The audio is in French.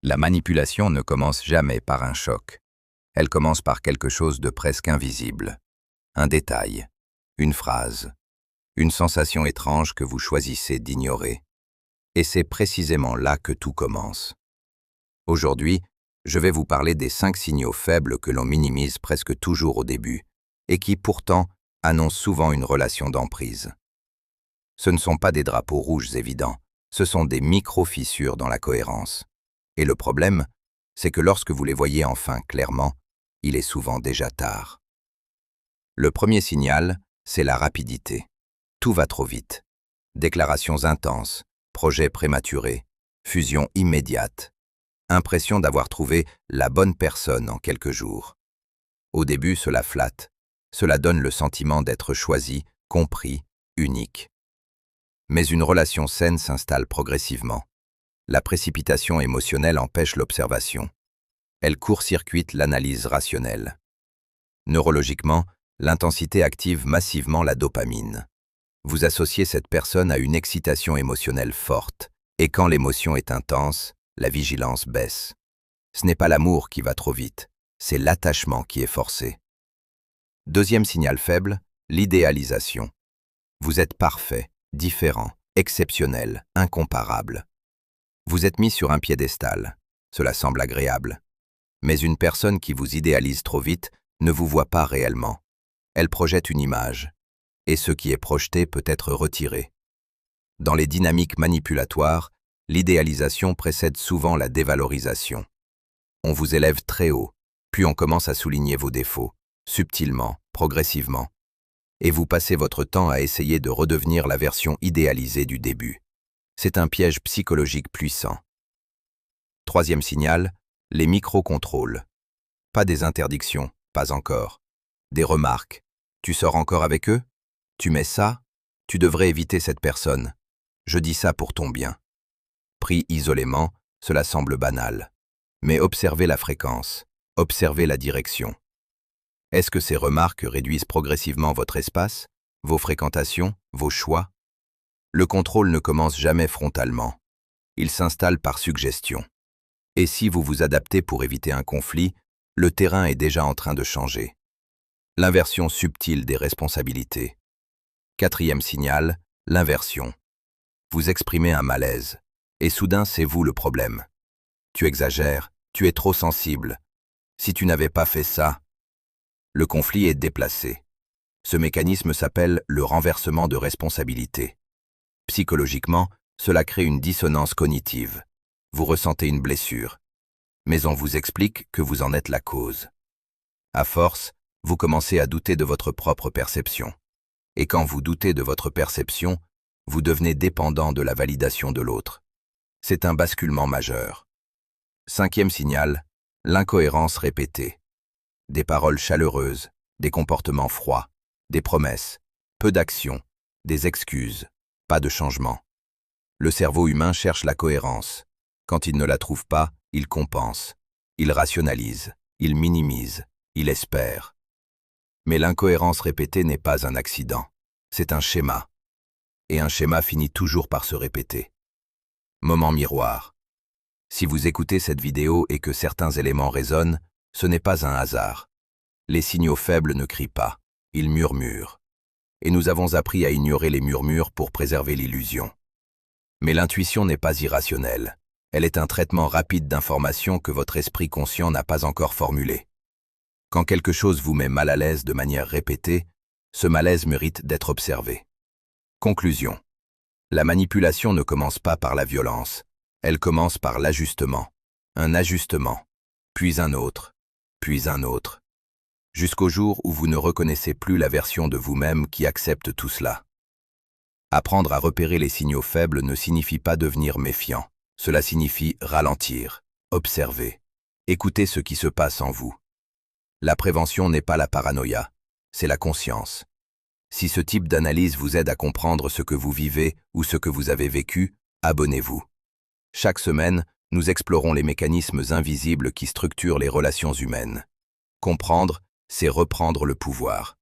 La manipulation ne commence jamais par un choc. Elle commence par quelque chose de presque invisible. Un détail, une phrase, une sensation étrange que vous choisissez d'ignorer. Et c'est précisément là que tout commence. Aujourd'hui, je vais vous parler des 5 signaux faibles que l'on minimise presque toujours au début, et qui pourtant annoncent souvent une relation d'emprise. Ce ne sont pas des drapeaux rouges évidents, ce sont des micro-fissures dans la cohérence. Et le problème, c'est que lorsque vous les voyez enfin clairement, il est souvent déjà tard. Le premier signal, c'est la rapidité. Tout va trop vite. Déclarations intenses, projets prématurés, fusion immédiate, impression d'avoir trouvé la bonne personne en quelques jours. Au début, cela flatte. Cela donne le sentiment d'être choisi, compris, unique. Mais une relation saine s'installe progressivement. La précipitation émotionnelle empêche l'observation. Elle court-circuite l'analyse rationnelle. Neurologiquement, l'intensité active massivement la dopamine. Vous associez cette personne à une excitation émotionnelle forte, et quand l'émotion est intense, la vigilance baisse. Ce n'est pas l'amour qui va trop vite, c'est l'attachement qui est forcé. Deuxième signal faible, l'idéalisation. Vous êtes parfait, différent, exceptionnel, incomparable. Vous êtes mis sur un piédestal. Cela semble agréable. Mais une personne qui vous idéalise trop vite ne vous voit pas réellement. Elle projette une image, et ce qui est projeté peut être retiré. Dans les dynamiques manipulatoires, l'idéalisation précède souvent la dévalorisation. On vous élève très haut, puis on commence à souligner vos défauts, subtilement, progressivement. Et vous passez votre temps à essayer de redevenir la version idéalisée du début. C'est un piège psychologique puissant. Troisième signal, les micro-contrôles. Pas des interdictions, pas encore. Des remarques. Tu sors encore avec eux? Tu mets ça? Tu devrais éviter cette personne. Je dis ça pour ton bien. Pris isolément, cela semble banal. Mais observez la fréquence, observez la direction. Est-ce que ces remarques réduisent progressivement votre espace, vos fréquentations, vos choix? Le contrôle ne commence jamais frontalement. Il s'installe par suggestion. Et si vous vous adaptez pour éviter un conflit, le terrain est déjà en train de changer. L'inversion subtile des responsabilités. Quatrième signal, l'inversion. Vous exprimez un malaise, et soudain c'est vous le problème. Tu exagères, tu es trop sensible. Si tu n'avais pas fait ça, le conflit est déplacé. Ce mécanisme s'appelle le renversement de responsabilité. Psychologiquement, cela crée une dissonance cognitive. Vous ressentez une blessure, mais on vous explique que vous en êtes la cause. À force, vous commencez à douter de votre propre perception. Et quand vous doutez de votre perception, vous devenez dépendant de la validation de l'autre. C'est un basculement majeur. Cinquième signal, l'incohérence répétée. Des paroles chaleureuses, des comportements froids, des promesses, peu d'action, des excuses. Pas de changement. Le cerveau humain cherche la cohérence. Quand il ne la trouve pas, il compense. Il rationalise, il minimise, il espère. Mais l'incohérence répétée n'est pas un accident. C'est un schéma. Et un schéma finit toujours par se répéter. Moment miroir. Si vous écoutez cette vidéo et que certains éléments résonnent, ce n'est pas un hasard. Les signaux faibles ne crient pas, ils murmurent. Et nous avons appris à ignorer les murmures pour préserver l'illusion. Mais l'intuition n'est pas irrationnelle. Elle est un traitement rapide d'informations que votre esprit conscient n'a pas encore formulé. Quand quelque chose vous met mal à l'aise de manière répétée, ce malaise mérite d'être observé. Conclusion. La manipulation ne commence pas par la violence. Elle commence par l'ajustement. Un ajustement, puis un autre, jusqu'au jour où vous ne reconnaissez plus la version de vous-même qui accepte tout cela. Apprendre à repérer les signaux faibles ne signifie pas devenir méfiant. Cela signifie ralentir, observer, écouter ce qui se passe en vous. La prévention n'est pas la paranoïa, c'est la conscience. Si ce type d'analyse vous aide à comprendre ce que vous vivez ou ce que vous avez vécu, abonnez-vous. Chaque semaine, nous explorons les mécanismes invisibles qui structurent les relations humaines. Comprendre, c'est reprendre le pouvoir.